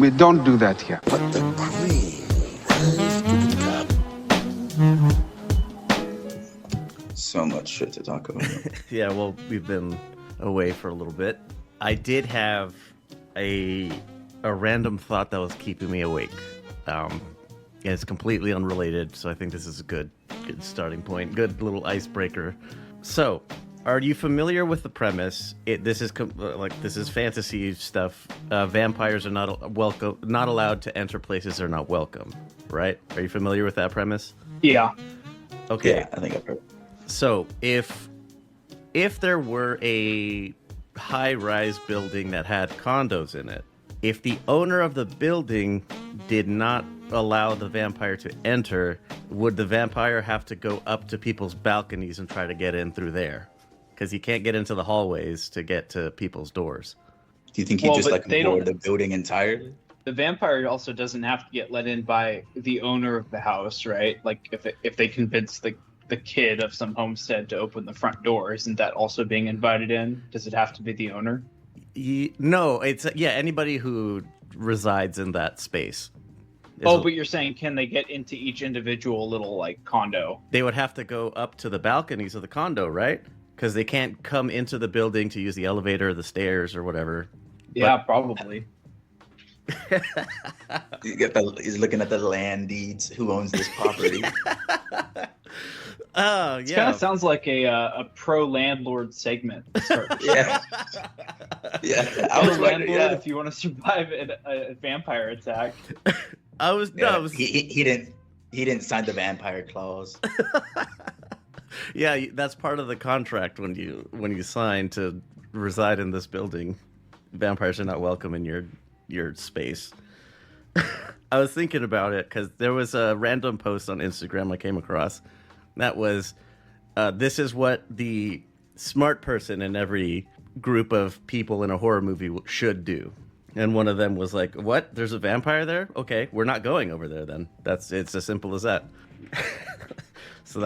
We don't do that here. But the queen rises to the top. So much shit to talk about. Yeah, well, we've been away for a little bit. I did have a random thought that was keeping me awake. It's completely unrelated, so I think this is a good starting point, good little icebreaker. So, are you familiar with the premise? This is fantasy stuff. Vampires are not allowed to enter places they're not welcome, right? Are you familiar with that premise? Yeah. Okay. Yeah, I think I've heard. So, if there were a high-rise building that had condos in it, if the owner of the building did not allow the vampire to enter, would the vampire have to go up to people's balconies and try to get in through there? Because he can't get into the hallways to get to people's doors. Do you think he just board the building entirely? The vampire also doesn't have to get let in by the owner of the house, right? Like if they convince the kid of some homestead to open the front door, isn't that also being invited in? Does it have to be the owner? No, it's anybody who resides in that space. But you're saying, can they get into each individual little condo? They would have to go up to the balconies of the condo, right? Because they can't come into the building to use the elevator or the stairs or whatever. Yeah, probably. He's looking at the land deeds. Who owns this property? Oh, yeah. It kind of sounds like a pro landlord segment. Yeah. Yeah. I was landlord if you want to survive a vampire attack. He didn't sign the vampire clause. Yeah, that's part of the contract when you sign to reside in this building. Vampires are not welcome in your space. I was thinking about it because there was a random post on Instagram I came across that was, this is what the smart person in every group of people in a horror movie should do. And one of them was like, what? There's a vampire there? Okay, we're not going over there then. It's as simple as that. So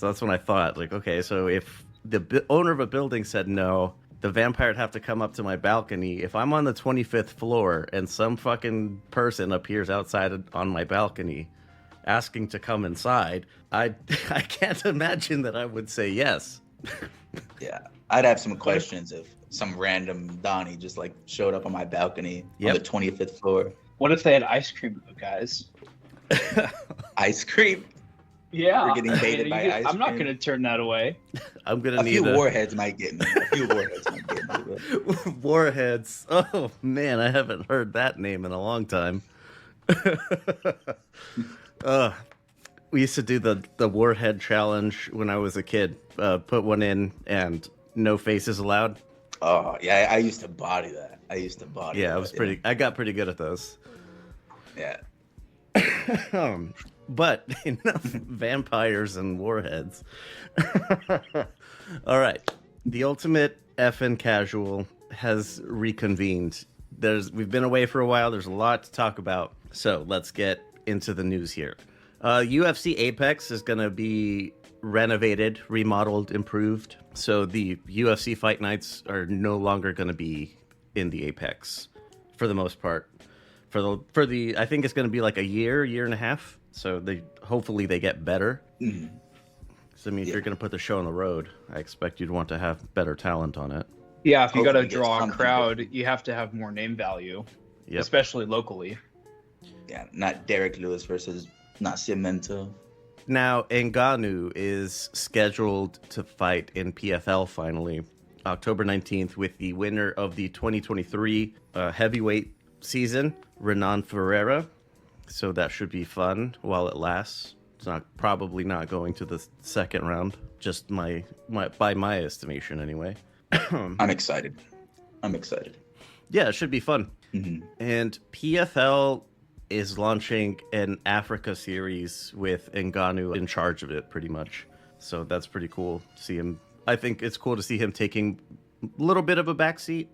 that's when I thought, okay, so if the owner of a building said no, the vampire would have to come up to my balcony. If I'm on the 25th floor and some fucking person appears outside on my balcony asking to come inside, I can't imagine that I would say yes. Yeah, I'd have some questions if some random Donnie just showed up on my balcony on the 25th floor. What if they had ice cream though, guys? Ice cream? Yeah. We're getting baited by ice cream. I'm not going to turn that away. I'm going to need a few warheads might get me. Warheads. Oh, man, I haven't heard that name in a long time. We used to do the warhead challenge when I was a kid. Put one in and no faces allowed. Oh, yeah, I used to body that. I got pretty good at those. Yeah. But enough vampires and warheads. All right. The Ultimate Effin' Casual has reconvened. We've been away for a while. There's a lot to talk about. So let's get into the news here. UFC Apex is going to be renovated, remodeled, improved. So the UFC fight nights are no longer going to be in the Apex for the most part. I think it's going to be a year and a half. So hopefully they get better. Mm-hmm. So if you're going to put the show on the road, I expect you'd want to have better talent on it. Yeah, if you got to draw a crowd, you have to have more name value, especially locally. Yeah, not Derek Lewis versus Nascimento. Now, Ngannou is scheduled to fight in PFL finally, October 19th, with the winner of the 2023 heavyweight season, Renan Ferreira. So that should be fun while it lasts. It's probably not going to the second round, just by my estimation anyway. I'm excited. Yeah, it should be fun. Mm-hmm. And PFL is launching an Africa series with Ngannou in charge of it, pretty much. So that's pretty cool to see him. I think it's cool to see him taking a little bit of a backseat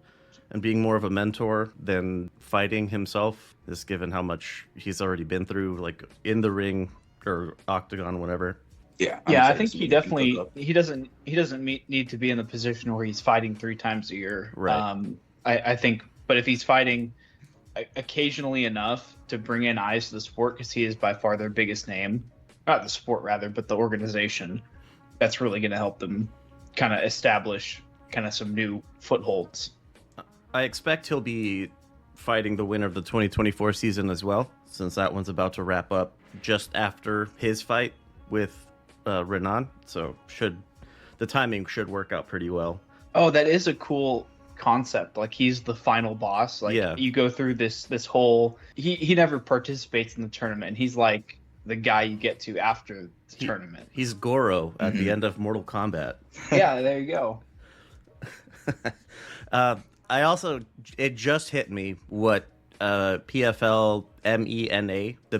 and being more of a mentor than fighting himself, just given how much he's already been through, in the ring or octagon, whatever. Yeah, I think he doesn't need to be in the position where he's fighting 3 times a year. Right. I think, but if he's fighting occasionally enough to bring in eyes to the sport because he is by far their biggest name. Not the sport, rather, but the organization. That's really going to help them kind of establish kind of some new footholds. I expect he'll be fighting the winner of the 2024 season as well, since that one's about to wrap up just after his fight with Renan. So the timing should work out pretty well. Oh, that is a cool concept. Like, he's the final boss. Like, Yeah. you go through this whole. He never participates in the tournament. He's like the guy you get to after the tournament. He's Goro at the end of Mortal Kombat. Yeah, there you go. It just hit me what PFL MENA, the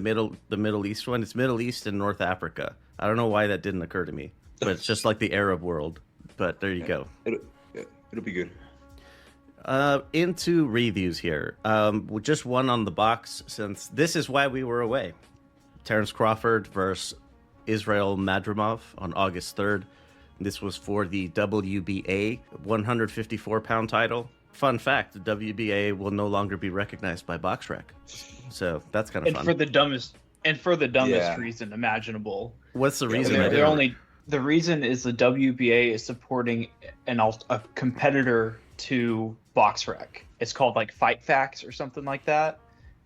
Middle East one. It's Middle East and North Africa. I don't know why that didn't occur to me, but it's just like the Arab world. But there you go. It'll be good. Into reviews here. Just one on the box, since this is why we were away. Terence Crawford versus Israel Madrimov on August 3rd. This was for the WBA 154-pound title. Fun fact, the WBA will no longer be recognized by BoxRec. So that's kind of And fun. for the dumbest reason imaginable. What's the reason? The reason is the WBA is supporting a competitor to BoxRec. It's called like Fight Facts or something like that.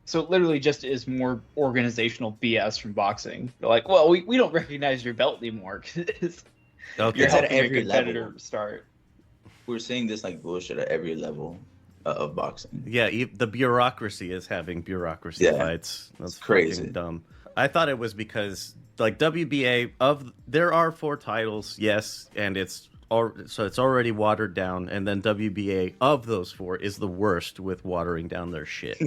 So it literally just is more organizational BS from boxing. They're like, well, we don't recognize your belt anymore. Okay. You're It's at helping every a competitor level. start. We're seeing this like bullshit at every level of boxing. Yeah, the bureaucracy is having bureaucracy Yeah. fights. That's Crazy. fucking dumb. I thought it was because like WBA there are 4 titles, yes, and it's already watered down, and then WBA of those 4 is the worst with watering down their shit.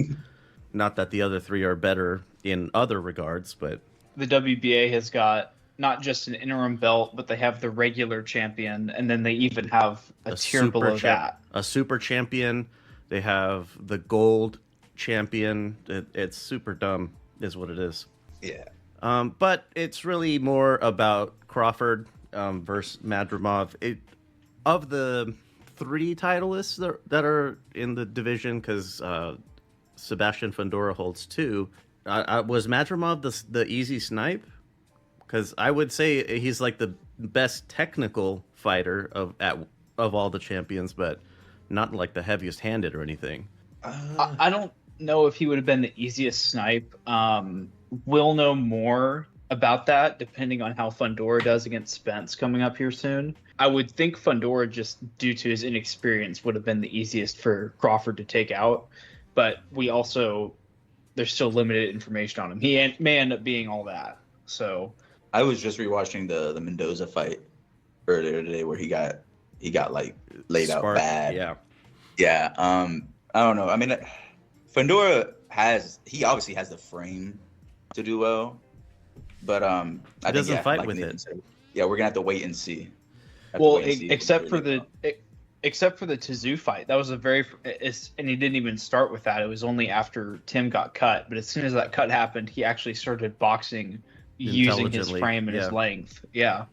Not that the other 3 are better in other regards, but The WBA has got not just an interim belt, but they have the regular champion, and then they even have a tier below that. A super champion. They have the gold champion. It's super dumb, is what it is. Yeah. But it's really more about Crawford versus Madrimov. Of the 3 titleists that are in the division, because Sebastian Fundora holds 2. Was Madrimov the easy snipe? Because I would say he's like the best technical fighter of all the champions, but not like the heaviest handed or anything. I don't know if he would have been the easiest snipe. We'll know more about that depending on how Fundora does against Spence coming up here soon. I would think Fundora, just due to his inexperience, would have been the easiest for Crawford to take out. But there's still limited information on him. He may end up being all that. So I was just rewatching the Mendoza fight earlier today where he got like laid out bad. Yeah. I don't know. I mean, Fundora obviously has the frame to do well, but He doesn't fight with it. Yeah, we're gonna have to wait and see. Except for the Tszyu fight, that was and he didn't even start with that. It was only after Tim got cut. But as soon as that cut happened, he actually started boxing using his frame and his length. Yeah. I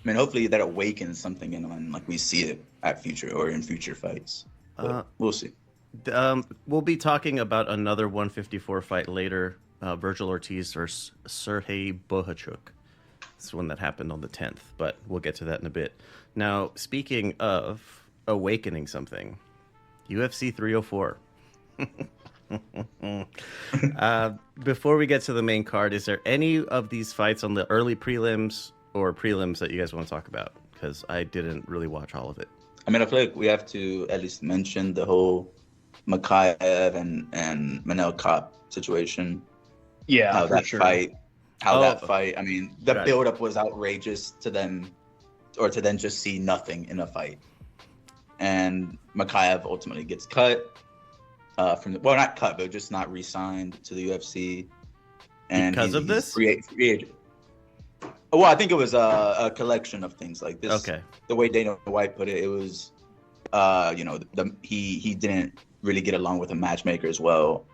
mean, hopefully that awakens something in him, like we see it in future fights. But we'll see. We'll be talking about another 154 fight later. Virgil Ortiz versus Sergey Bohachuk. It's one that happened on the 10th, but we'll get to that in a bit. Now, speaking of awakening something, UFC 304. Before we get to the main card, is there any of these fights on the early prelims or prelims that you guys want to talk about? Because I didn't really watch all of it. I mean, I feel like we have to at least mention the whole Makayev and Manel Kopp situation. Yeah, how that sure. fight. I mean, the buildup was outrageous to then just see nothing in a fight. And Makayev ultimately gets cut not cut, but just not re-signed to the UFC. And because of this? Free agent. Well, I think it was a collection of things like this. Okay. The way Dana White put it, it was, he didn't really get along with the matchmaker as well,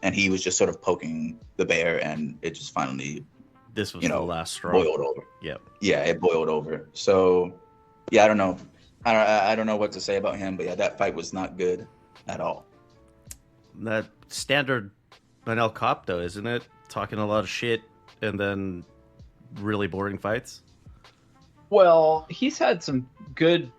and he was just sort of poking the bear, and it just finally, this was the last straw. Boiled over. Yep. Yeah, it boiled over. So, yeah, I don't know. I don't know what to say about him, but yeah, that fight was not good at all. that standard Manel Cop, though, isn't it? Talking a lot of shit and then really boring fights. Well, he's had some good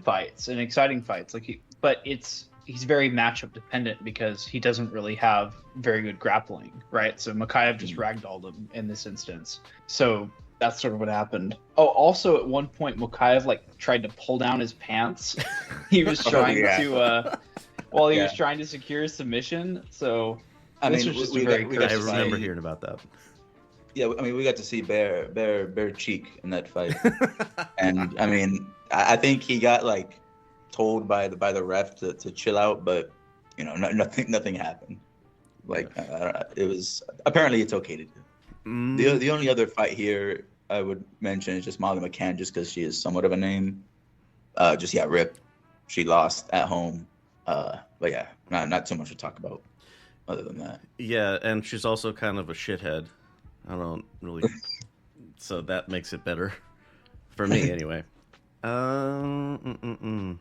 fights and exciting fights, but he's very matchup dependent because he doesn't really have very good grappling, right? So Makayev just ragdolled him in this instance. So that's sort of what happened. Oh, also at one point Makayev tried to pull down his pants. He was trying to while he was trying to secure his submission. So this was just a very crazy fight. I remember hearing about that. Yeah, I mean, we got to see bare cheek in that fight, and I mean, I think he got told by the ref to chill out, but nothing happened. It was apparently it's okay to do. The only other fight here I would mention is just Molly McCann, just because she is somewhat of a name. Rip, she lost at home, but yeah, not too much to talk about other than that. Yeah, and she's also kind of a shithead. I don't really, so that makes it better for me anyway. Arnold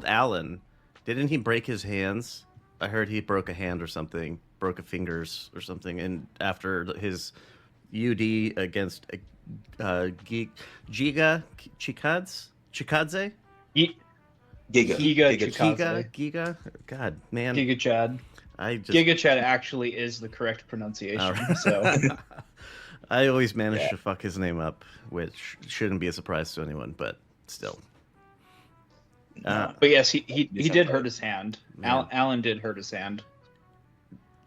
Allen, didn't he break his hands? I heard he broke a hand or something, broke a fingers or something, and after his UD against Giga Chikadze? Giga. God, man. Giga Chad. Giga Chad actually is the correct pronunciation. So I always manage to fuck his name up, which shouldn't be a surprise to anyone, but still. But yes, he did hurt his hand. Yeah. Alan did hurt his hand.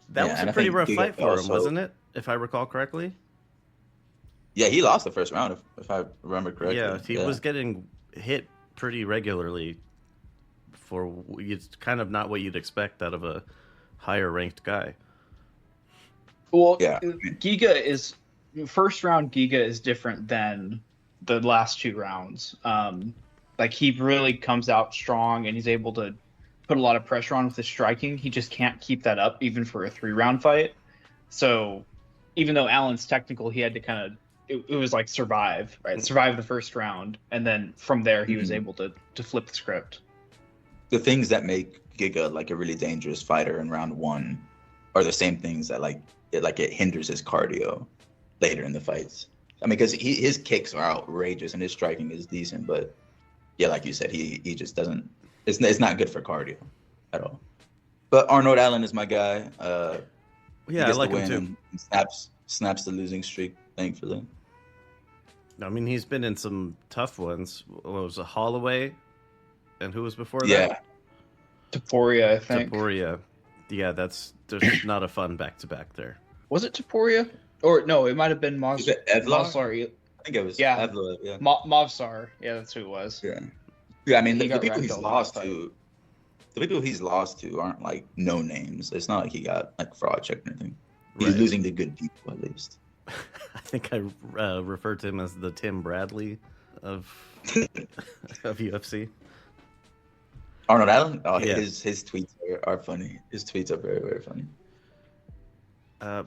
That was a pretty rough fight for him, wasn't it? If I recall correctly. Yeah, he lost the first round, if I remember correctly. Yeah, he was getting hit pretty regularly. It's kind of not what you'd expect out of a higher ranked guy. Well, yeah. First round Giga is different than the last two rounds. He really comes out strong and he's able to put a lot of pressure on with his striking. He just can't keep that up even for a 3-round fight. So even though Allen's technical, he had to it was survive, right? Survive the first round, and then from there he was able to flip the script. The things that make Giga a really dangerous fighter in round one are the same things that it hinders his cardio later in the fights. I mean, because his kicks are outrageous and his striking is decent, but yeah, like you said, he just doesn't. It's not good for cardio at all. But Arnold Allen is my guy. Yeah, I like him too. And snaps the losing streak, thankfully. I mean, he's been in some tough ones. What was it, Holloway? And who was before that? Yeah. Topuria, I think. Topuria. Yeah, there's not a fun back-to-back there. Was it Topuria? Or, no, it might have been Mavsar. I think it was Evla, yeah. Mavsar. Yeah, that's who it was. Yeah. Yeah, I mean, the people he's lost to... The people he's lost to aren't, no names. It's not like he got, fraud check or anything. He's losing to good people, at least. I think I referred to him as the Tim Bradley of UFC. Arnold Allen? Oh, yeah. His tweets are funny. His tweets are very, very funny.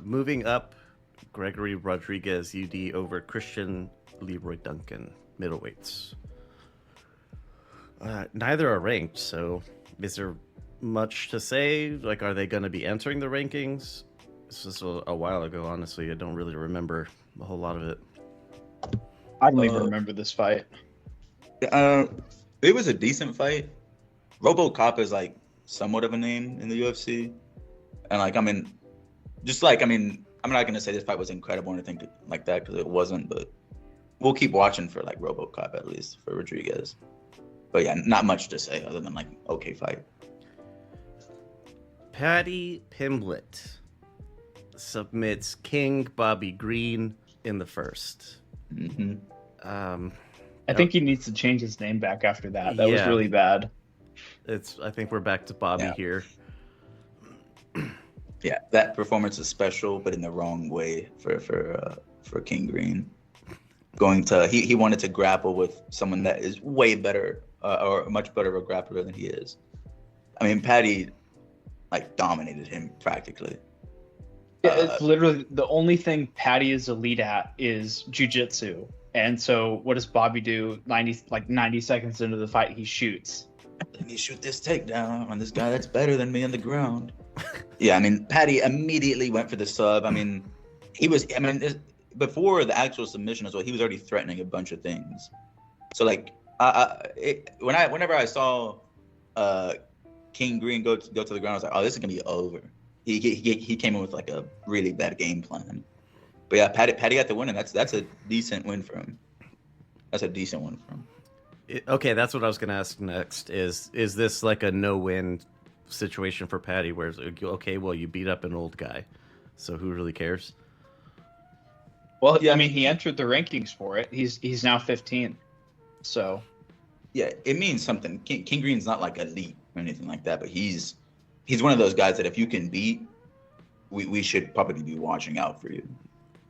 Moving up, Gregory Rodriguez, UD over Christian Leroy Duncan, middleweights. Neither are ranked, so is there much to say? Are they going to be entering the rankings? This was a while ago, honestly. I don't really remember a whole lot of it. I don't even remember this fight. It was a decent fight. RoboCop is somewhat of a name in the UFC, and I'm not gonna say this fight was incredible or anything like that because it wasn't, but we'll keep watching for RoboCop at least for Rodriguez. But yeah, not much to say other than okay fight. Paddy Pimblett submits King Bobby Green in the first. Mm-hmm. I think he needs to change his name back after that. That was really bad. I think we're back to Bobby here. Yeah, that performance is special, but in the wrong way for King Green. He wanted to grapple with someone that is way better or much better of a grappler than he is. I mean, Paddy dominated him practically. Yeah, it's literally the only thing Paddy is elite at is jiu-jitsu. And so what does Bobby do? 90 seconds into the fight, he shoots. let me shoot this takedown on this guy that's better than me on the ground. Yeah, I mean, Patty immediately went for the sub. I mean, before the actual submission as well, he was already threatening a bunch of things. So like, whenever I saw King Green go to the ground, I was like, oh, this is gonna be over. He came in with like a really bad game plan. But yeah, Patty got the win, and that's a decent win for him. That's a decent one for him. Okay, that's what I was going to ask next. Is this like a no-win situation for Patty, where it's okay, well, you beat up an old guy, so who really cares? Well, yeah, I mean, he entered the rankings for it. He's now 15th, so yeah, it means something. King Green's not like elite or anything like that, but he's one of those guys that if you can beat, we should probably be watching out for you.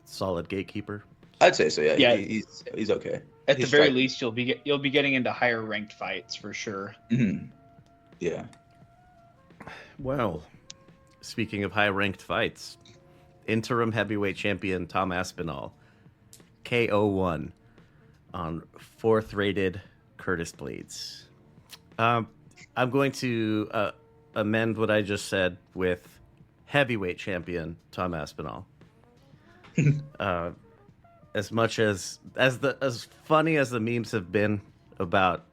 Solid gatekeeper. I'd say so. Yeah, yeah. He's okay. At the very least, you'll be getting into higher ranked fights for sure. Mm-hmm. Yeah. Well, speaking of high ranked fights, interim heavyweight champion Tom Aspinall KO1 on 4th rated Curtis Blades. I'm going to amend what I just said with heavyweight champion Tom Aspinall. As much as funny as the memes have been about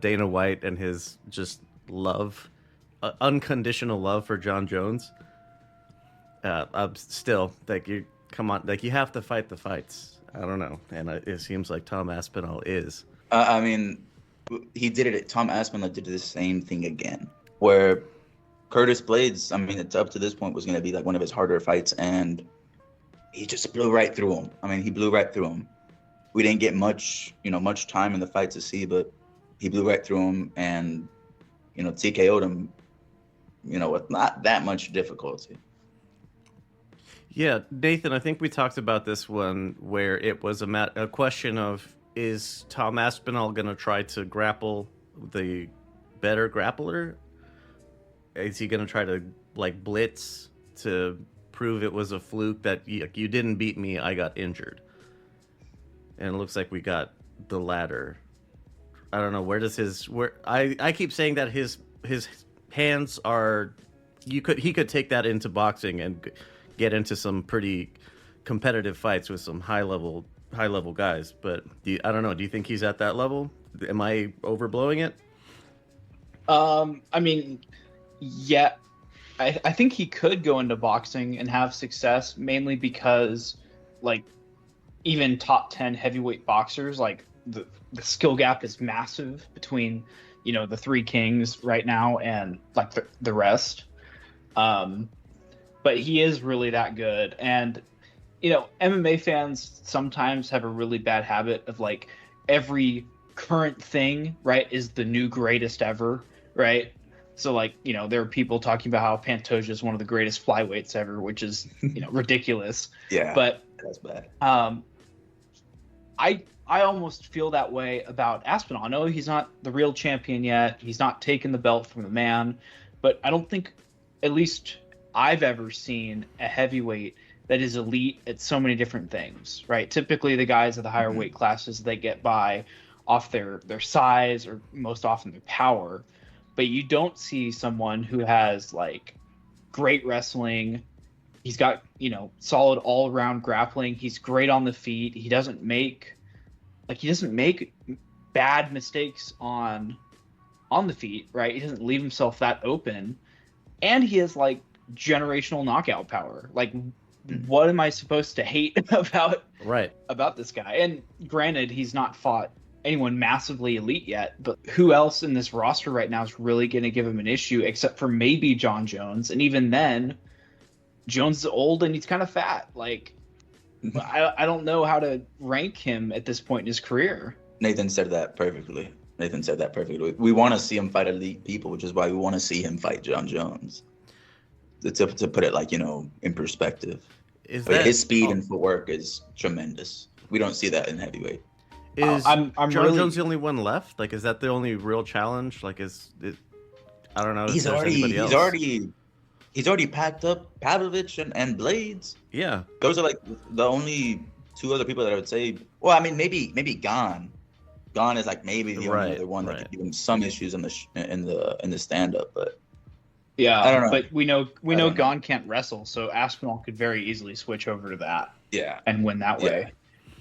Dana White and his just love, unconditional love for John Jones, I'm still like, you have to fight the fights. I don't know, and it seems like Tom Aspinall is. I mean, he did it. Tom Aspinall did the same thing again, where Curtis Blades, I mean, it's up to this point was going to be like one of his harder fights, and he just blew right through him. I mean, he blew right through him. We didn't get much time in the fight to see, but he blew right through him and, TKO'd him, with not that much difficulty. Yeah, Nathan, I think we talked about this one where it was a question of, is Tom Aspinall going to try to grapple the better grappler? Is he going to try to, like, blitz to prove it was a fluke that you didn't beat me, I got injured? And it looks like we got the latter. I don't know, I keep saying that his hands are, he could take that into boxing and get into some pretty competitive fights with some high level guys, but I don't know, do you think he's at that level? Am I overblowing it? I mean, yeah, I think he could go into boxing and have success, mainly because, like, even top 10 heavyweight boxers, like, the skill gap is massive between, the 3 kings right now and, like, the rest. But he is really that good. And, MMA fans sometimes have a really bad habit of, like, every current thing, right, is the new greatest ever, right? So, like, there are people talking about how Pantoja is one of the greatest flyweights ever, which is, ridiculous. Yeah, but that's bad. I almost feel that way about Aspinall. I know he's not the real champion yet. He's not taken the belt from the man. But I don't think, at least I've ever seen, a heavyweight that is elite at so many different things, right? Typically, the guys at the higher weight classes, they get by off their size or most often their power. But you don't see someone who has, like, great wrestling. He's got, solid all-around grappling. He's great on the feet. He doesn't make bad mistakes on the feet, right? He doesn't leave himself that open. And he has, like, generational knockout power. Like, what am I supposed to hate about this guy? And granted, he's not fought anyone massively elite yet, but who else in this roster right now is really going to give him an issue except for maybe John Jones? And even then, Jones is old and he's kind of fat. Like, I don't know how to rank him at this point in his career. Nathan said that perfectly. We want to see him fight elite people, which is why we want to see him fight John Jones. To put it, like, in perspective. His speed and footwork is tremendous. We don't see that in heavyweight. Is John Jones the only one left? Like, is that the only real challenge? Like, I don't know. He's already packed up Pavlovich and Blades. Yeah, those are, like, the only 2 other people that I would say. Well, I mean, maybe Gane, Gane is like maybe the only other one that right. could give him some issues in the stand up, but Yeah, I don't know. but we know don't know. Gane can't wrestle, so Aspinall could very easily switch over to that. Yeah. And win that way. Yeah.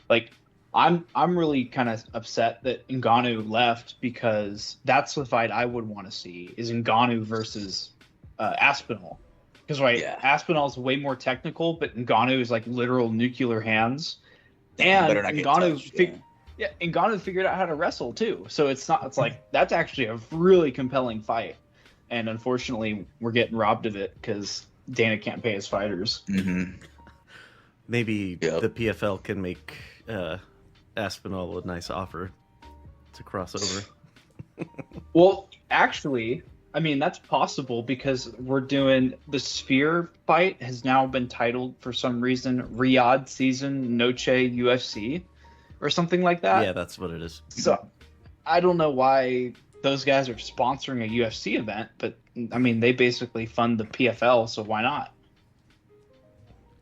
Like, I'm really kind of upset that Ngannou left, because that's the fight I would want to see, is Ngannou versus Aspinall. Because Aspinall's way more technical, but Ngannou is like literal nuclear hands. And Ngannou Ngannou figured out how to wrestle too. So it's like that's actually a really compelling fight. And unfortunately, we're getting robbed of it because Dana can't pay his fighters. Mm-hmm. Maybe the PFL can make Aspinall a nice offer to cross over. Well, actually, I mean, that's possible, because we're doing the Sphere fight has now been titled for some reason Riyadh Season Noche UFC or something like that. Yeah, that's what it is. So I don't know why those guys are sponsoring a UFC event, but I mean, they basically fund the PFL, so why not?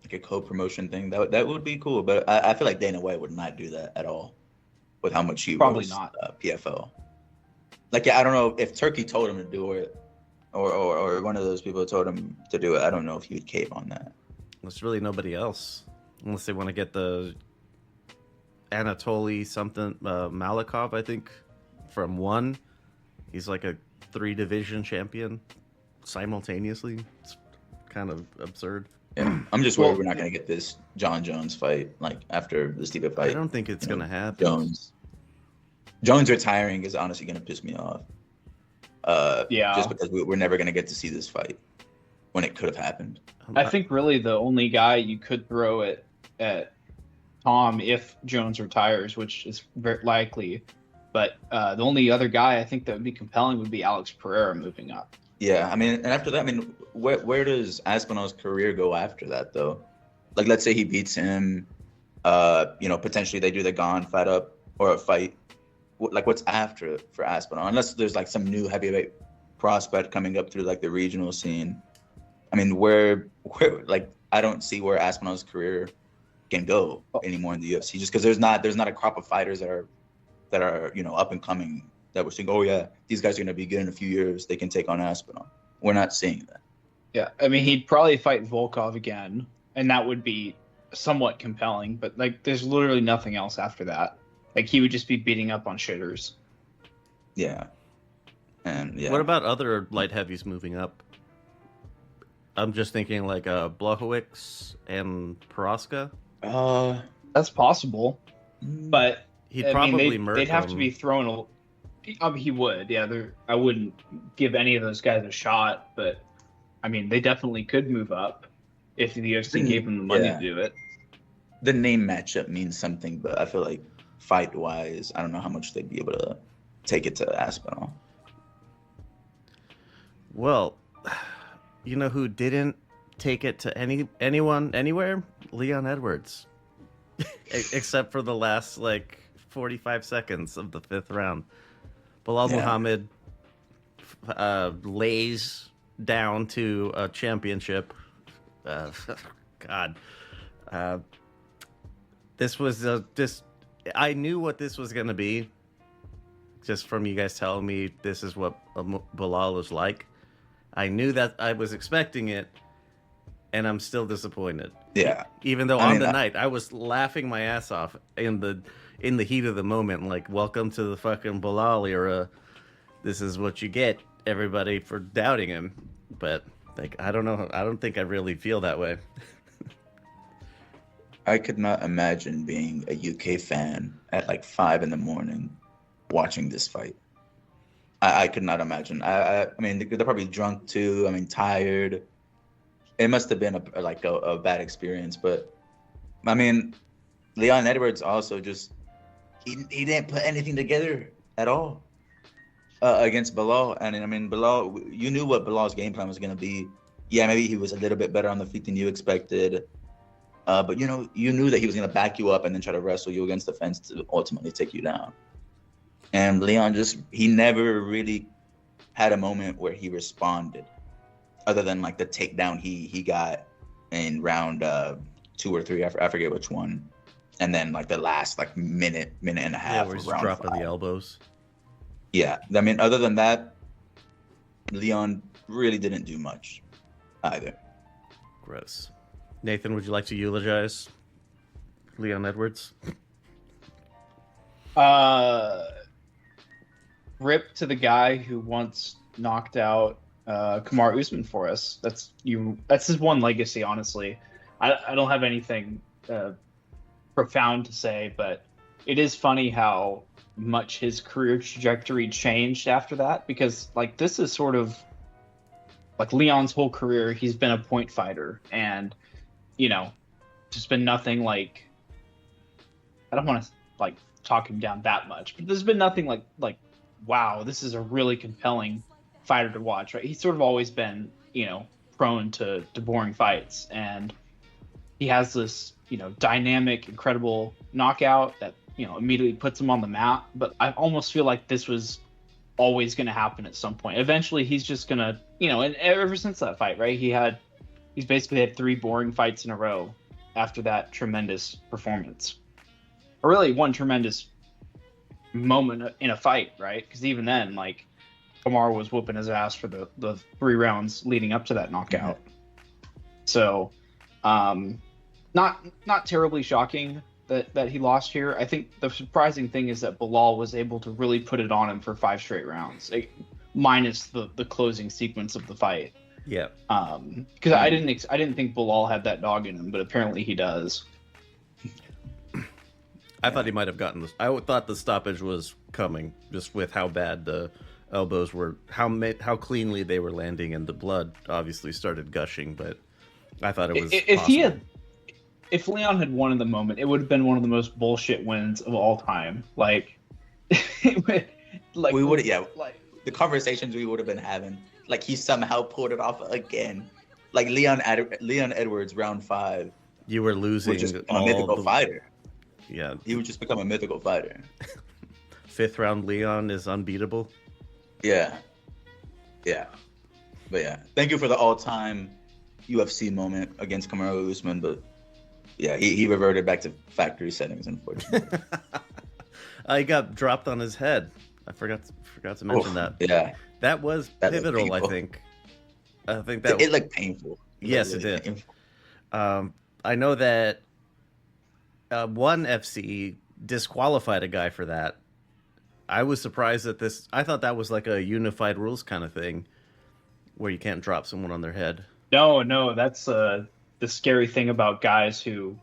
Like a co-promotion thing, that would be cool. But I feel like Dana White would not do that at all, with how much he probably was, not PFL. Like, I don't know if Turkey told him to do it, or one of those people told him to do it. I don't know if he would cave on that. There's really nobody else, unless they want to get the Anatoly something Malikov, I think, from ONE. He's like a 3-division champion simultaneously. It's kind of absurd. Yeah, I'm just worried we're not going to get this John Jones fight, like, after the Stipe fight. I don't think it's going to happen. Jones retiring is honestly going to piss me off. Just because we're never going to get to see this fight when it could have happened. I think really the only guy you could throw at Tom if Jones retires, which is very likely, but the only other guy I think that would be compelling would be Alex Pereira moving up. Yeah, I mean, and after that, I mean, where does Aspinall's career go after that, though? Like, let's say he beats him, potentially they do the Gane fight up, or a fight. Like, what's after it for Aspinall? Unless there's like some new heavyweight prospect coming up through like the regional scene. I mean, where like, I don't see where Aspinall's career can go anymore in the UFC, just because there's not a crop of fighters that are up and coming that we're seeing. Oh yeah, these guys are gonna be good in a few years. They can take on Aspinall. We're not seeing that. Yeah, I mean, he'd probably fight Volkov again, and that would be somewhat compelling. But like, there's literally nothing else after that. Like, he would just be beating up on shitters. Yeah. And yeah. What about other light heavies moving up? I'm just thinking like Blachowicz and Prohaska. That's possible, but he'd probably murder. They'd have to be thrown. He would. Yeah, I wouldn't give any of those guys a shot, but I mean, they definitely could move up if the UFC gave them the money to do it. The name matchup means something, but I feel like fight-wise, I don't know how much they'd be able to take it to Aspinall. Well, you know who didn't take it to anyone anywhere? Leon Edwards. Except for the last 45 seconds of the 5th round. Belal Muhammad lays down to a championship. God. This was I knew what this was going to be, just from you guys telling me this is what Belal is like. I knew that I was expecting it, and I'm still disappointed. Yeah. Even though on the night, I was laughing my ass off in the heat of the moment, like, welcome to the fucking Belal era. This is what you get, everybody, for doubting him. But, I don't know. I don't think I really feel that way. I could not imagine being a UK fan at 5 a.m. watching this fight. I could not imagine. I mean, they're probably drunk too. I mean, tired. It must have been a bad experience. But I mean, Leon Edwards also just he didn't put anything together at all against Belal. And I mean, Belal, you knew what Belal's game plan was going to be. Yeah, maybe he was a little bit better on the feet than you expected. But you knew that he was going to back you up and then try to wrestle you against the fence to ultimately take you down. And Leon he never really had a moment where he responded, other than the takedown he got in round 2 or 3. I forget which one. and then like the last like minute and a half where of he's round dropping 5. the elbows. Yeah, I mean, other than that, Leon really didn't do much either. Gross. Nathan, would you like to eulogize Leon Edwards? Rip to the guy who once knocked out Kamaru Usman for us. That's his one legacy, honestly. I don't have anything profound to say, but it is funny how much his career trajectory changed after that, because like this is sort of like Leon's whole career. He's been a point fighter, and just been nothing like, I don't want to like talk him down that much, but there's been nothing like wow, this is a really compelling fighter to watch, right? He's sort of always been prone to boring fights, and he has this dynamic, incredible knockout that immediately puts him on the map. But I almost feel like this was always going to happen at some point. Eventually he's just gonna and ever since that fight, right, he's basically had 3 boring fights in a row after that tremendous performance, or really one tremendous moment in a fight, right? Because even then, like, Kamaru was whooping his ass for the 3 rounds leading up to that knockout. So not terribly shocking that he lost here. I think the surprising thing is that Belal was able to really put it on him for 5 straight rounds, minus the closing sequence of the fight. Yeah. Because I didn't think Belal had that dog in him, but apparently he does. I thought he might have gotten this. I thought the stoppage was coming, just with how bad the elbows were, how cleanly they were landing, and the blood obviously started gushing. But I thought it was if Leon had won in the moment, it would have been one of the most bullshit wins of all time. Like, we would, the conversations we would have been having. Like, he somehow pulled it off again. Like Leon Edwards, round 5. You were losing. Would just become a mythical fighter. Yeah, he would just become a mythical fighter. 5th round Leon is unbeatable. Yeah. But yeah, thank you for the all-time UFC moment against Kamaru Usman. But yeah, he reverted back to factory settings, unfortunately. He got dropped on his head. I forgot to mention that. Yeah, that was pivotal. I think that it looked painful. Yes, it did. Painful. I know that ONEFC disqualified a guy for that. I was surprised at this. I thought that was like a unified rules kind of thing, where you can't drop someone on their head. No, that's the scary thing about guys who,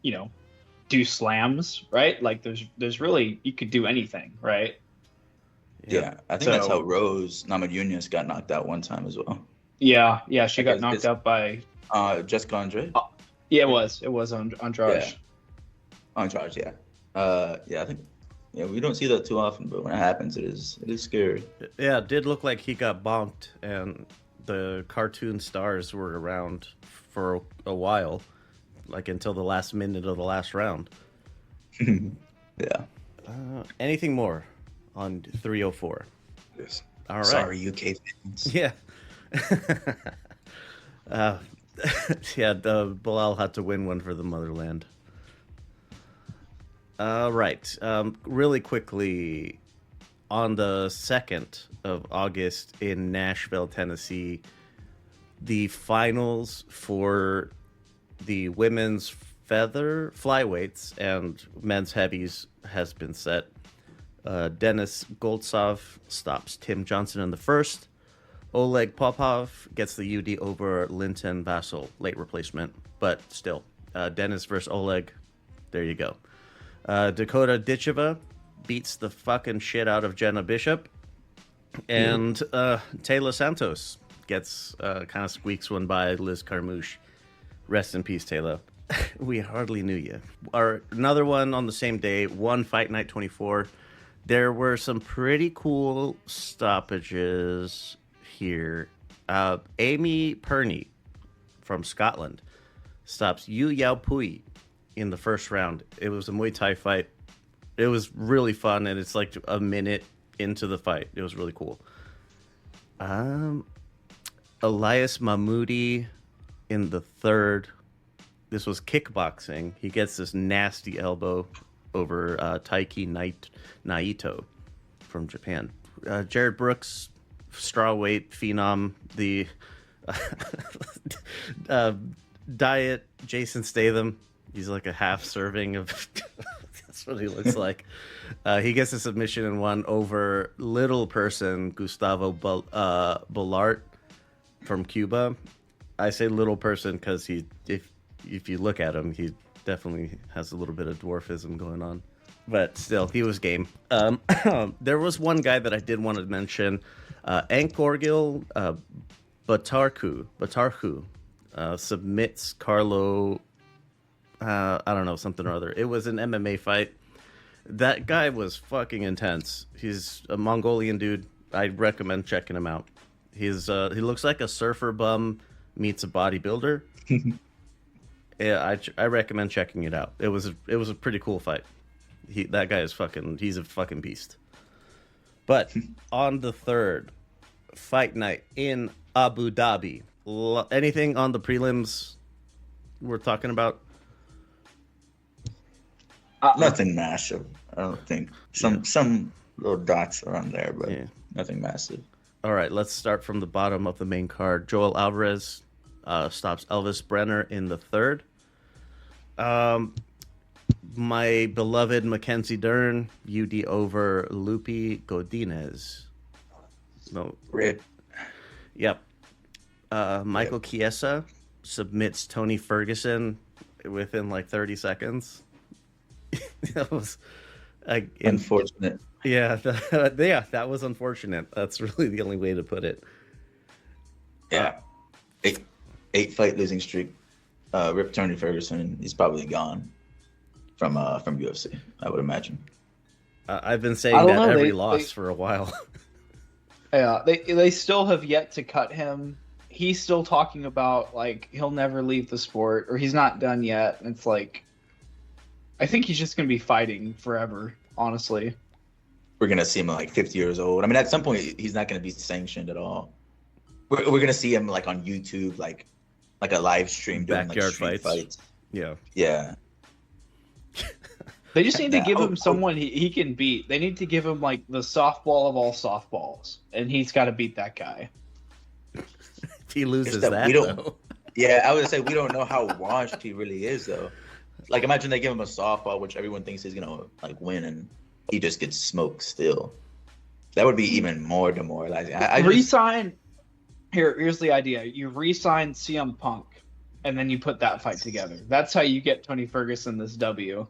do slams, right? Like there's really, you could do anything, right? Yeah, I think that's how Rose Namajunas got knocked out one time as well. Yeah, she got knocked out by Jessica Andrade. Yeah, it was Andrade. Yeah. Andrade, yeah. I think we don't see that too often, but when it happens, it is scary. Yeah, it did look like he got bonked, and the cartoon stars were around for a while, like until the last minute of the last round. Yeah. Anything more on 304? Yes. All right. Sorry, UK fans. Yeah. Belal had to win one for the motherland. All right. Really quickly, on the 2nd of August in Nashville, Tennessee, the finals for the women's feather flyweights and men's heavies has been set. Denis Goltsov stops Tim Johnson in the first. Oleg Popov gets the UD over Linton Vassell, late replacement, but still. Denis versus Oleg, there you go. Dakota Ditcheva beats the fucking shit out of Jenna Bishop. And Taylor Santos gets kind of squeaks one by Liz Carmouche. Rest in peace, Taylor. We hardly knew you. Another one on the same day, one Fight Night 24. There were some pretty cool stoppages here. Amy Perney from Scotland stops Yu Yao Pui in the first round. It was a Muay Thai fight. It was really fun, and it's like a minute into the fight. It was really cool. Elias Mahmoudi in the third This was kickboxing. He gets this nasty elbow over Taiki Naito from Japan. Jared Brooks, strawweight phenom, the diet Jason Statham. He's like a half serving of. That's what he looks like. He gets a submission in one over little person Gustavo Ballart from Cuba. I say little person because if you look at him, he definitely has a little bit of dwarfism going on. But still, he was game. There was one guy that I did want to mention. Ankorgil Batarhu submits Carlo, I don't know, something or other. It was an MMA fight. That guy was fucking intense. He's a Mongolian dude. I'd recommend checking him out. He looks like a surfer bum meets a bodybuilder. Yeah, I recommend checking it out. It was a pretty cool fight. That guy is he's a fucking beast. But on the third fight night in Abu Dhabi, anything on the prelims we're talking about? Nothing massive. I don't think. Some little dots around there, but nothing massive. All right, let's start from the bottom of the main card. Joel Alvarez stops Elvis Brenner in the third. My beloved Mackenzie Dern, UD over Lupi Godinez. No. Rip. Yep. Michael Chiesa submits Tony Ferguson within like 30 seconds. That was unfortunate. Yeah, that was unfortunate. That's really the only way to put it. Yeah. Eight fight losing streak. Rip Tony Ferguson. He's probably gone from UFC, I would imagine. I've been saying that every loss for a while. Yeah, they still have yet to cut him. He's still talking about like he'll never leave the sport or he's not done yet. And it's like, I think he's just gonna be fighting forever. Honestly, we're gonna see him like 50 years old. I mean, at some point he's not gonna be sanctioned at all. We're gonna see him like on YouTube, like a live stream doing backyard like fights. Yeah. They just need to give him someone he can beat. They need to give him like the softball of all softballs, and he's got to beat that guy. If he loses that, though. Yeah, I would say we don't know how washed he really is, though. Like, imagine they give him a softball, which everyone thinks he's gonna like win, and he just gets smoked still. That would be even more demoralizing. Resign. Here's the idea: you re-sign CM Punk, and then you put that fight together. That's how you get Tony Ferguson this W.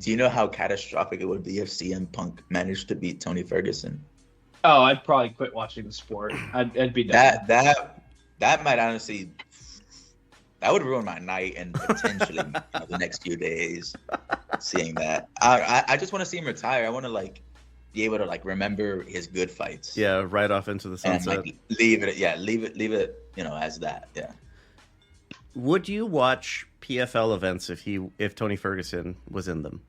Do you know how catastrophic it would be if CM Punk managed to beat Tony Ferguson? Oh, I'd probably quit watching the sport. I'd be done. That might honestly, that would ruin my night and potentially the next few days. Seeing that, I just want to see him retire. I want to like be able to like remember his good fights. Yeah, right off into the sunset. And, like, leave it. As that. Yeah. Would you watch PFL events if Tony Ferguson was in them?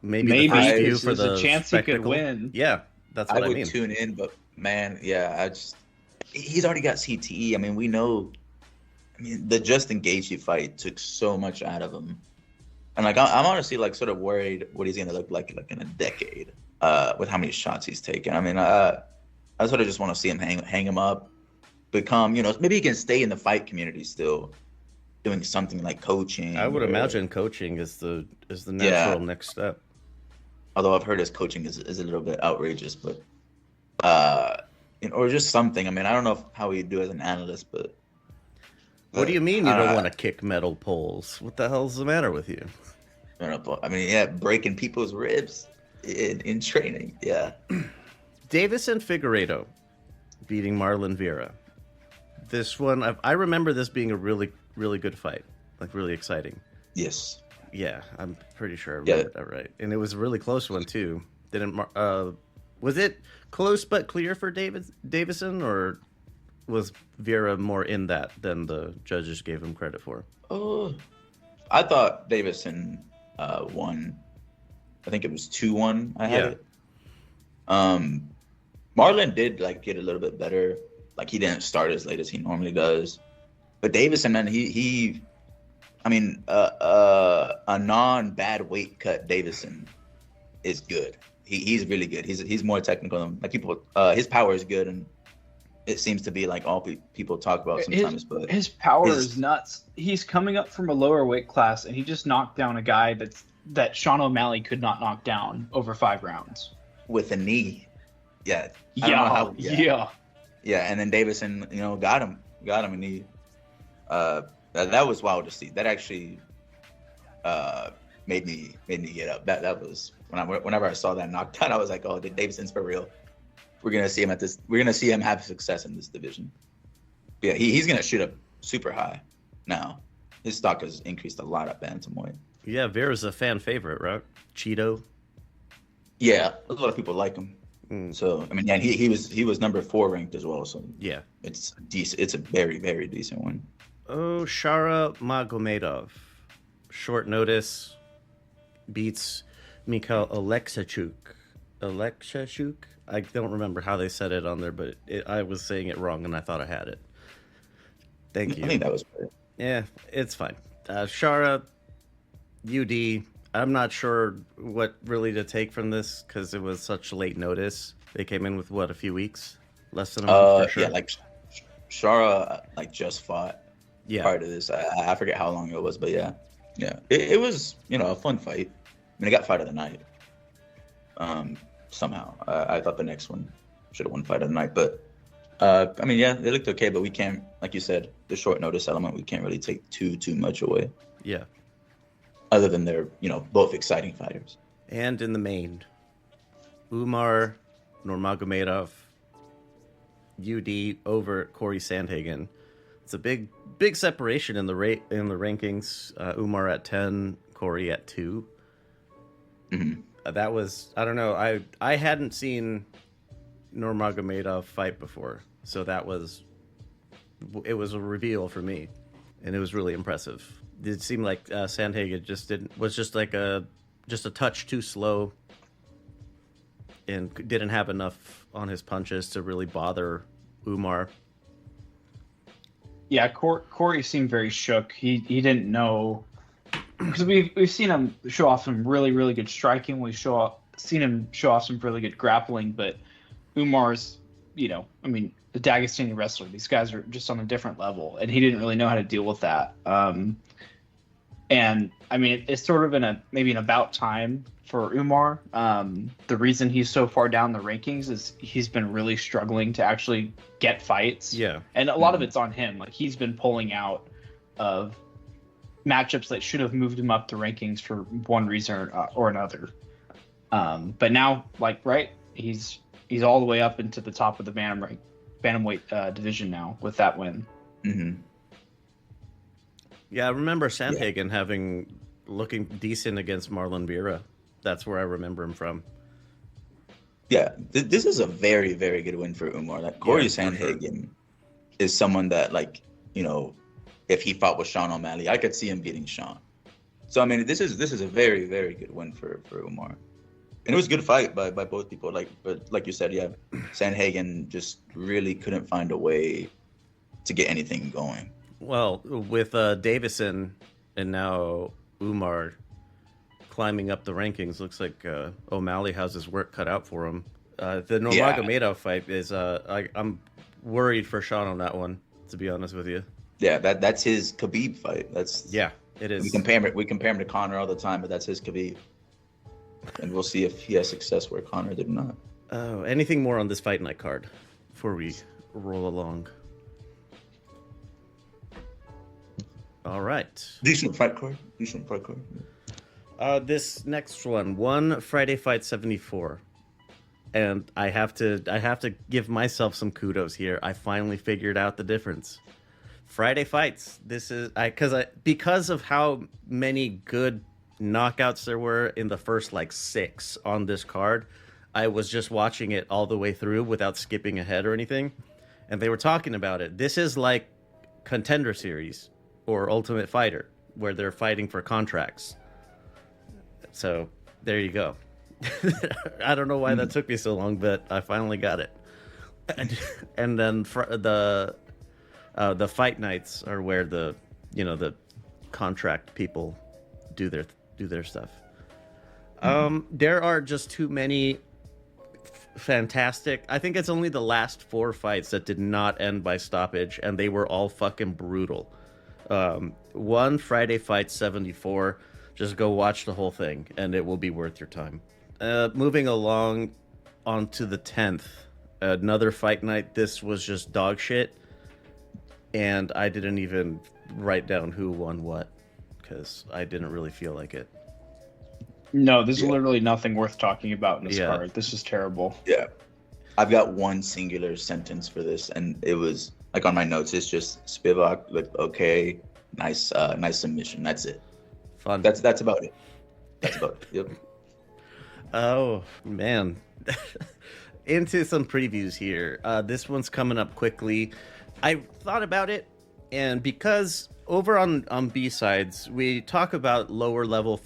Maybe the first few for the a chance spectacle. He could win. Yeah, that's what I mean. I would tune in, but man, he's already got CTE. I mean, we know. I mean, the Justin Gaethje fight took so much out of him, and like I'm honestly like sort of worried what he's gonna look like in a decade with how many shots he's taken. I mean, I sort of just want to see him hang him up. Become, maybe he can stay in the fight community still, doing something like coaching. I would imagine coaching is the natural next step. Although I've heard his coaching is a little bit outrageous, but or just something. I mean, I don't know how he'd do as an analyst, but what do you mean you don't want to kick metal poles? What the hell's the matter with you? I mean, breaking people's ribs in training. Yeah. Davison Figueiredo beating Marlon Vera. This one, I remember this being a really, really good fight, like really exciting. Yes. Yeah, I'm pretty sure I remember that right. And it was a really close one too. Was it close but clear for Davison, or was Vera more in that than the judges gave him credit for? Oh, I thought Davison won. I think it was 2-1. I had it. Marlon did like get a little bit better. Like he didn't start as late as he normally does. But Davison, man, I mean, a non-bad weight cut Davison is good. He's really good. He's more technical than like people. His power is good, and it seems to be like all people talk about sometimes. But his power is nuts. He's coming up from a lower weight class, and he just knocked down a guy that Sean O'Malley could not knock down over 5 rounds with a knee. Yeah. Yeah. And then Davison, got him, and he. That was wild to see. That actually made me get up. That was whenever I saw that knockdown, I was like, oh, Davison's for real. We're gonna see him have success in this division. Yeah, he's gonna shoot up super high now. His stock has increased a lot at bantamweight. Yeah, Vera's a fan favorite, right? Cheeto. Yeah, a lot of people like him. So I mean, yeah, he was number 4 ranked as well. So yeah, it's decent. It's a very, very decent one. Oh, Shara Magomedov, short notice, beats Mikhail Alexachuk. I don't remember how they said it on there, but I was saying it wrong, and I thought I had it. Thank you. I think that was good. Yeah, it's fine. Shara, UD. I'm not sure what really to take from this because it was such late notice. They came in with a few weeks, less than a month for sure. Yeah, like Shara just fought. Yeah. Prior to this, I forget how long it was, but yeah, it was a fun fight. I mean, it got fight of the night. Somehow, I thought the next one should have won fight of the night, but I mean, yeah, they looked okay, but we can't, like you said, the short notice element, we can't really take too much away. Yeah. Other than they're both exciting fighters. And in the main, Umar Nurmagomedov, UD over Corey Sandhagen. It's a big separation in the rankings. Umar at 10, Corey at 2. Mm-hmm. That was, I don't know. I hadn't seen Nurmagomedov fight before, so it was a reveal for me, and it was really impressive. It seemed like Sandhagen was just a touch too slow, and didn't have enough on his punches to really bother Umar. Yeah, Corey seemed very shook. He didn't know, because we've seen him show off some really, really good striking. We've seen him show off some really good grappling, but Umar's, I mean, the Dagestani wrestler. These guys are just on a different level, and he didn't really know how to deal with that. And I mean, it's sort of maybe an about time for Umar. The reason he's so far down the rankings is he's been really struggling to actually get fights. Yeah. And a lot of it's on him. Like, he's been pulling out of matchups that should have moved him up the rankings for one reason or another. But now, he's all the way up into the top of the bantamweight division now with that win. Mm-hmm. Yeah, I remember Sandhagen looking decent against Marlon Vera. That's where I remember him from. Yeah, this is a very, very good win for Umar. Like, Corey Sandhagen is someone that, if he fought with Sean O'Malley, I could see him beating Sean. So I mean, this is a very, very good win for Umar. And it was a good fight by both people. But like you said, yeah, Sandhagen just really couldn't find a way to get anything going. Well, with Davison and now Umar climbing up the rankings, looks like O'Malley has his work cut out for him. The Nurmagomedov fight is I'm worried for Sean on that one, to be honest with you. Yeah, that's his Khabib fight. It is. We compare him to Conor all the time, but that's his Khabib. And we'll see if he has success where Conor did not. Oh, anything more on this fight night card before we roll along? All right. Decent fight card. This next one Friday Fight 74. And I have to give myself some kudos here. I finally figured out the difference. Friday Fights. This is because of how many good knockouts there were in the first 6 on this card. I was just watching it all the way through without skipping ahead or anything. And they were talking about it. This is like Contender series or Ultimate Fighter, where they're fighting for contracts. So there you go. I don't know why that took me so long, but I finally got it. And then the The fight nights are where the contract people do their stuff. There are just too many fantastic. I think it's only the last 4 fights that did not end by stoppage, and they were all fucking brutal. One Friday Fight 74. Just go watch the whole thing, and it will be worth your time. Moving along onto the 10th, another fight night. This was just dog shit, and I didn't even write down who won what because I didn't really feel like it. No, there's literally nothing worth talking about in this card. This is terrible. Yeah. I've got one singular sentence for this, and it was like on my notes. It's just Spivak looked okay, nice submission. That's it. Fun. That's about it. That's about it. Yep. Oh man, into some previews here. This one's coming up quickly. I thought about it, and because over on B-sides we talk about lower level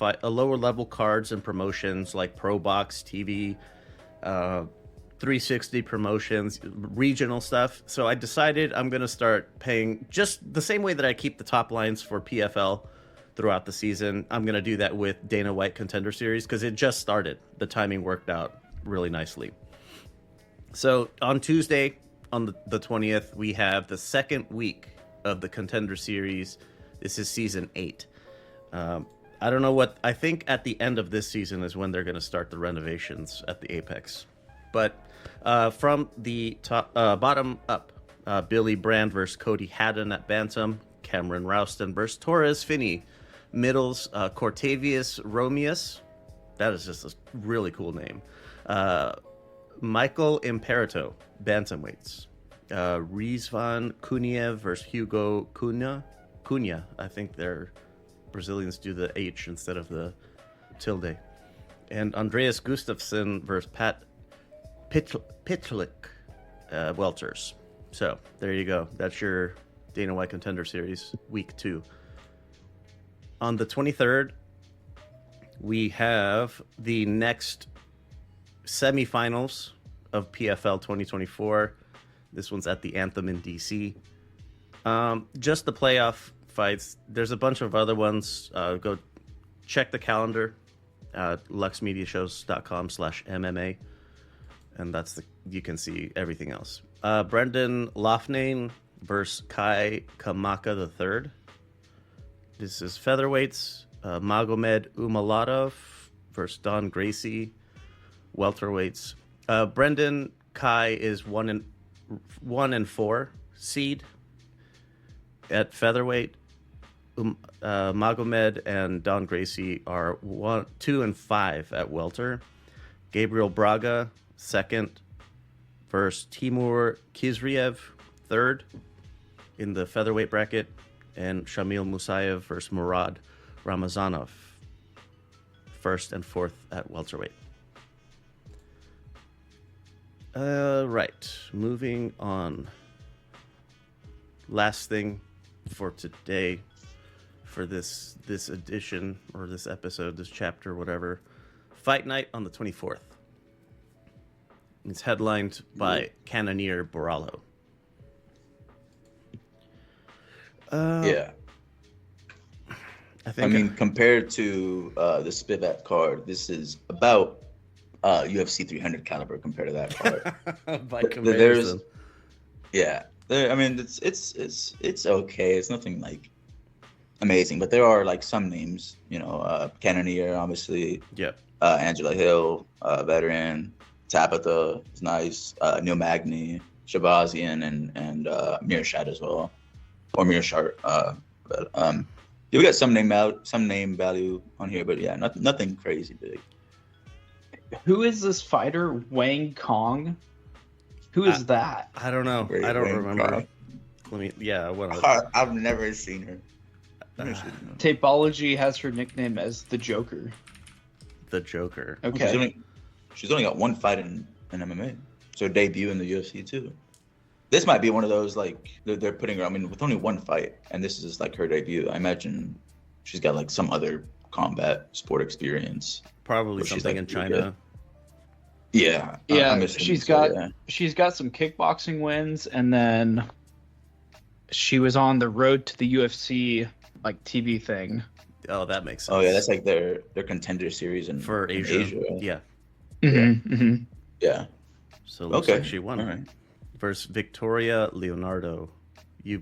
cards and promotions like Pro Box TV, 360 promotions, regional stuff. So I decided I'm gonna start paying just the same way that I keep the top lines for PFL throughout the season. I'm gonna do that with Dana White Contender Series because it just started. The timing worked out really nicely. So on Tuesday, on the 20th, we have the second week of the Contender Series. This is season 8. I don't know what, I think at the end of this season is when they're going to start the renovations at the Apex. But from the top, bottom up, Billy Brand versus Cody Haddon at Bantam, Cameron Rouston versus Torres Finney, middles, Cortavius Romeus, that is just a really cool name, Michael Imperito, bantamweights, Rizvan Kuniev versus Hugo Cunha, I think they're Brazilians do the H instead of the tilde, and Andreas Gustafsson versus Pat Pitlick, welters. So there you go. That's your Dana White Contender Series, week 2. On the 23rd, we have the next semifinals of PFL 2024. This one's at the Anthem in DC. Just the playoff fights. There's a bunch of other ones. Go check the calendar at luxmediashows.com/MMA, and you can see everything else. Brendan Loughnane versus Kai Kamaka III. This is featherweights. Magomed Umalatov versus Don Gracie, welterweights. Brendan Kai is 1-4 seed at featherweight. Magomed and Don Gracie are 2-5 at welter. Gabriel Braga, second, versus Timur Kizriev, third in the featherweight bracket, and Shamil Musayev versus Murad Ramazanov, first and fourth at welterweight. Right, moving on. Last thing for today, for this edition, or this episode, this chapter, whatever. Fight night on the 24th. It's headlined by Cannonier Borrallo. Yeah. I mean, compared to the Spivak card, this is about UFC 300 caliber compared to that card. By comparison. I mean, it's okay. It's nothing like amazing, but there are like some names, Cannonier, obviously. Yep. Angela Hill, veteran. Tabitha is nice. Neil Magny, Shabazian, and Meerschaert as well, or Meerschaert. We got some name value on here, but yeah, nothing crazy big. Who is this fighter? Wang Kong? Who is that? I don't know. I don't remember. I've never seen her. Tapology has her nickname as the Joker. The Joker. Okay. She's only got one fight in MMA. It's her debut in the UFC too. This might be one of those, like, they're putting her, I mean, with only one fight, and this is like her debut. I imagine she's got like some other combat sport experience. Probably something in China. Yeah. Yeah, she's got some kickboxing wins, and then She was on the road to the UFC like TV thing. Oh, that makes sense. Oh yeah, that's like their Contender series in Asia. right? Yeah. Yeah. So it looks like she won. All right. Versus Victoria Leonardo. You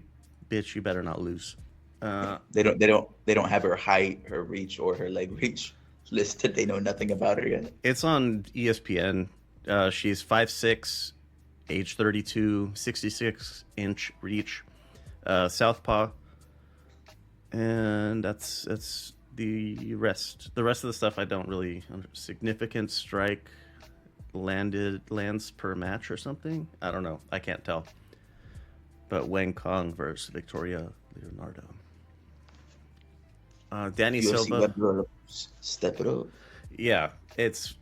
bitch, you better not lose. They don't have her height, her reach, or her leg reach listed. They know nothing about her yet. It's on ESPN. She's 5'6", age 32, 66-inch reach, southpaw, and that's the rest. The rest of the stuff I don't really significant strike lands per match or something. I don't know. I can't tell. But Wang Kong versus Victoria Leonardo. Danny Silva. Step it up. Yeah, it's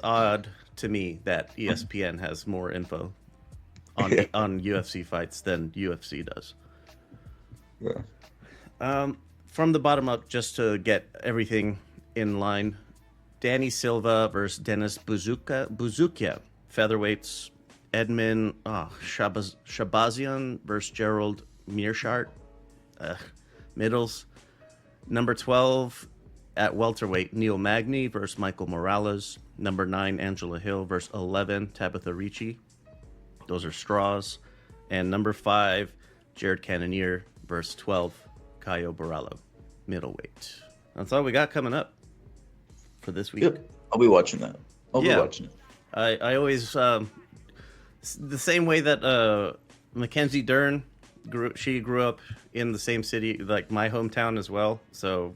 odd to me that ESPN has more info on UFC fights than UFC does. Yeah. From the bottom up, just to get everything in line, Danny Silva versus Denis Buzukja, featherweights. Edmund Shabazian versus Gerald Mearshart, middles. Number 12 at welterweight, Neil Magny versus Michael Morales. Number 9, Angela Hill versus 11, Tabitha Ricci. Those are straws. And number 5, Jared Cannonier versus 12, Caio Borralho, middleweight. That's all we got coming up for this week. Yep. I'll be watching that. I'll be watching it. I always the same way that Mackenzie Dern grew up in the same city, like my hometown as well. So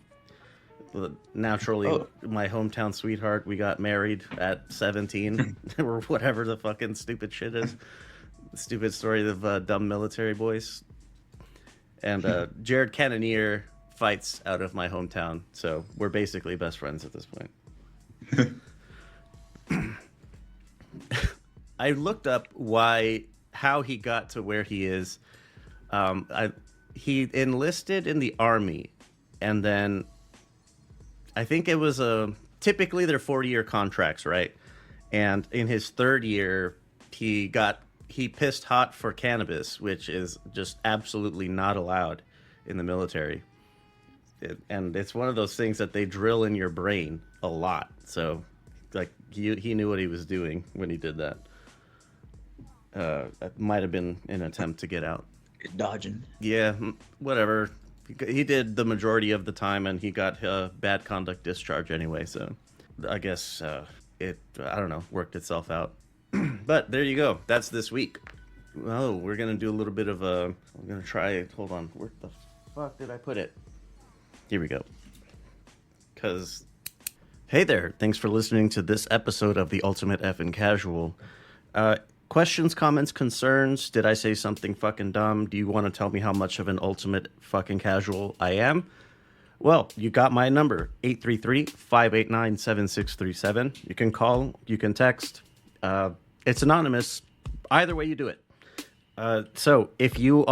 naturally, my hometown sweetheart, we got married at 17 or whatever the fucking stupid shit is. Stupid story of dumb military boys. And Jared Cannonier fights out of my hometown, so we're basically best friends at this point. I looked up how he got to where he is. He enlisted in the army, and then I think it was typically they're 40-year contracts, right? And in his third year, he pissed hot for cannabis, which is just absolutely not allowed in the military. And it's one of those things that they drill in your brain a lot. So, like, he knew what he was doing when he did that. That might have been an attempt to get out. Dodging. Yeah, whatever. He did the majority of the time, and he got bad conduct discharge anyway. So, I guess it, I don't know, worked itself out. But there you go. That's this week. Oh, we're going to do a little bit of I'm going to try it. Hold on. Where the fuck did I put it? Here we go. Because, hey there. Thanks for listening to this episode of the Ultimate Effin' Casual. Questions, comments, concerns? Did I say something fucking dumb? Do you want to tell me how much of an ultimate fucking casual I am? Well, you got my number, 833-589-7637. You can call, you can text. It's anonymous. Either way you do it. So if you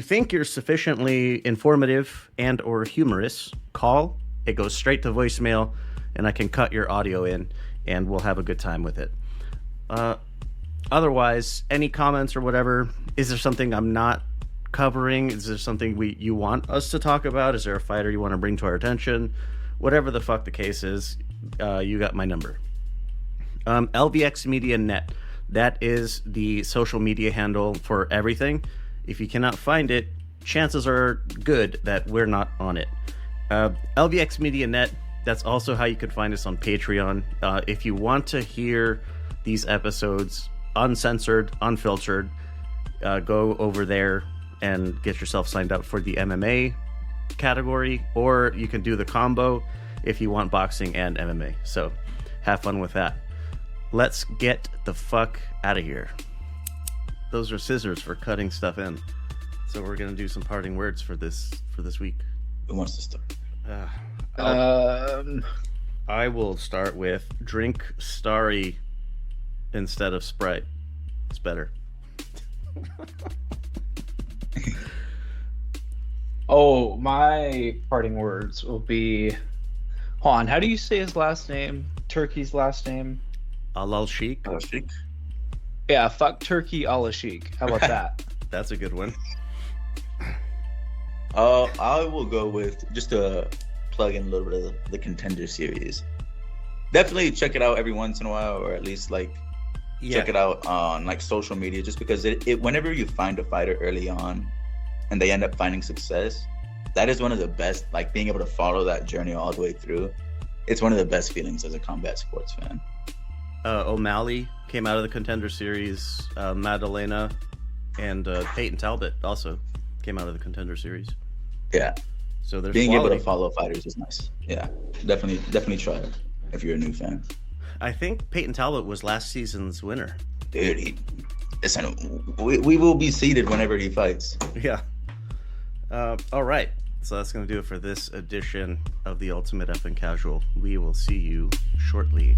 think you're sufficiently informative and or humorous, call. It goes straight to voicemail, and I can cut your audio in, and we'll have a good time with it. Otherwise, any comments or whatever, is there something I'm not covering? Is there something you want us to talk about? Is there a fighter you want to bring to our attention? Whatever the fuck the case is, you got my number. LVX Media Net. That is the social media handle for everything. If you cannot find it, chances are good that we're not on it. LVX Media Net, that's also how you can find us on Patreon. If you want to hear these episodes uncensored, unfiltered, go over there and get yourself signed up for the MMA category, or you can do the combo if you want boxing and MMA. So have fun with that. Let's get the fuck out of here. Those are scissors for cutting stuff in. So we're gonna do some parting words for this week. Who wants to start? I will start with drink Starry instead of Sprite. It's better. Oh, my parting words will be, hold on, how do you say his last name? Turkey's last name? Alal Sheikh. Sheikh. Yeah, fuck Turkey Al Sheikh. How about that? That's a good one. I will go with, just to plug in a little bit of the Contender series. Definitely check it out every once in a while, or at least like check it out on like social media, just because it whenever you find a fighter early on and they end up finding success, that is one of the best, like being able to follow that journey all the way through. It's one of the best feelings as a combat sports fan. O'Malley came out of the Contender series. Madalena and Peyton Talbot also came out of the Contender series. Yeah. So there's being quality. able to follow fighters is nice. Yeah, definitely try it if you're a new fan. I think Peyton Talbot was last season's winner. Dude, we will be seated whenever he fights. Yeah. All right. So that's going to do it for this edition of the Ultimate Effing Casual. We will see you shortly.